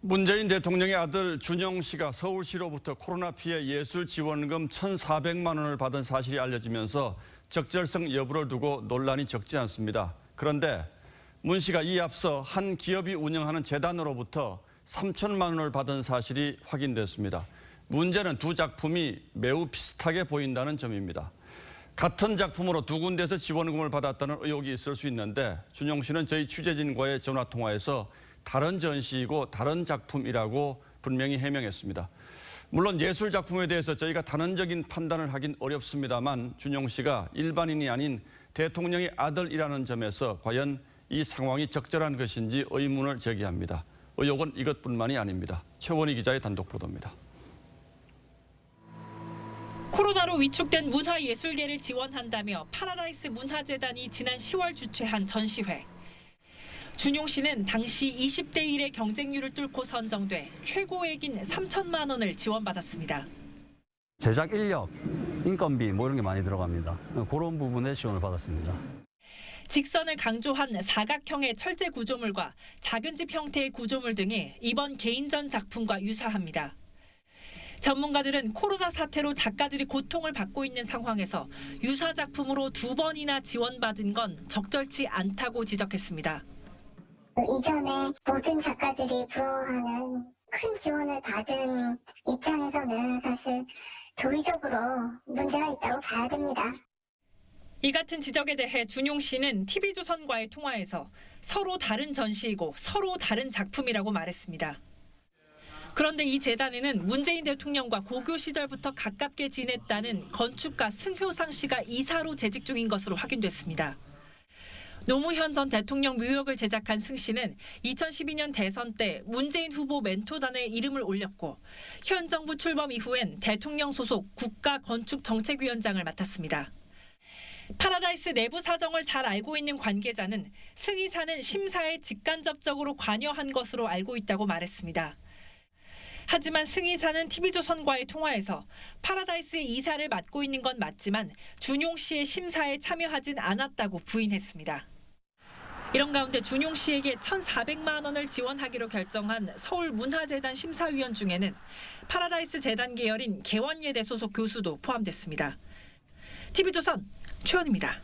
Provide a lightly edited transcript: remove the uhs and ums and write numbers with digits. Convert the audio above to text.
문재인 대통령의 아들 준영 씨가 서울시로부터 코로나 피해 예술 지원금 1,400만 원을 받은 사실이 알려지면서 적절성 여부를 두고 논란이 적지 않습니다. 그런데 문 씨가 이 앞서 한 기업이 운영하는 재단으로부터 3천만 원을 받은 사실이 확인됐습니다. 문제는 두 작품이 매우 비슷하게 보인다는 점입니다. 같은 작품으로 두 군데에서 지원금을 받았다는 의혹이 있을 수 있는데 준영 씨는 저희 취재진과의 전화통화에서 다른 전시이고 다른 작품이라고 분명히 해명했습니다. 물론 예술 작품에 대해서 저희가 단언적인 판단을 하긴 어렵습니다만 준영 씨가 일반인이 아닌 대통령의 아들이라는 점에서 과연 이 상황이 적절한 것인지 의문을 제기합니다. 의혹은 이것뿐만이 아닙니다. 최원희 기자의 단독 보도입니다. 코로나로 위축된 문화예술계를 지원한다며 파라다이스 문화재단이 지난 10월 주최한 전시회. 준용 씨는 당시 20대 1의 경쟁률을 뚫고 선정돼 최고액인 3천만 원을 지원받았습니다. 제작 인력, 인건비 이런 게 많이 들어갑니다. 그런 부분에 지원을 받았습니다. 직선을 강조한 사각형의 철제 구조물과 작은 집 형태의 구조물 등이 이번 개인전 작품과 유사합니다. 전문가들은 코로나 사태로 작가들이 고통을 받고 있는 상황에서 유사 작품으로 2번이나 지원받은 건 적절치 않다고 지적했습니다. 이전에 모든 작가들이 부러워하는 큰 지원을 받은 입장에서는 사실 도의적으로 문제가 있다고 봐야 됩니다. 이 같은 지적에 대해 준용 씨는 TV조선과의 통화에서 서로 다른 전시이고 서로 다른 작품이라고 말했습니다. 그런데 이 재단에는 문재인 대통령과 고교 시절부터 가깝게 지냈다는 건축가 승효상 씨가 이사로 재직 중인 것으로 확인됐습니다. 노무현 전 대통령 묘역을 제작한 승 씨는 2012년 대선 때 문재인 후보 멘토단에 이름을 올렸고 현 정부 출범 이후엔 대통령 소속 국가건축정책위원장을 맡았습니다. 파라다이스 내부 사정을 잘 알고 있는 관계자는 승 이사는 심사에 직간접적으로 관여한 것으로 알고 있다고 말했습니다. 하지만 승 이사는 TV조선과의 통화에서 파라다이스의 이사를 맡고 있는 건 맞지만 준용 씨의 심사에 참여하진 않았다고 부인했습니다. 이런 가운데 준용 씨에게 1,400만 원을 지원하기로 결정한 서울문화재단 심사위원 중에는 파라다이스 재단 계열인 개원예대 소속 교수도 포함됐습니다. TV조선 최원입니다.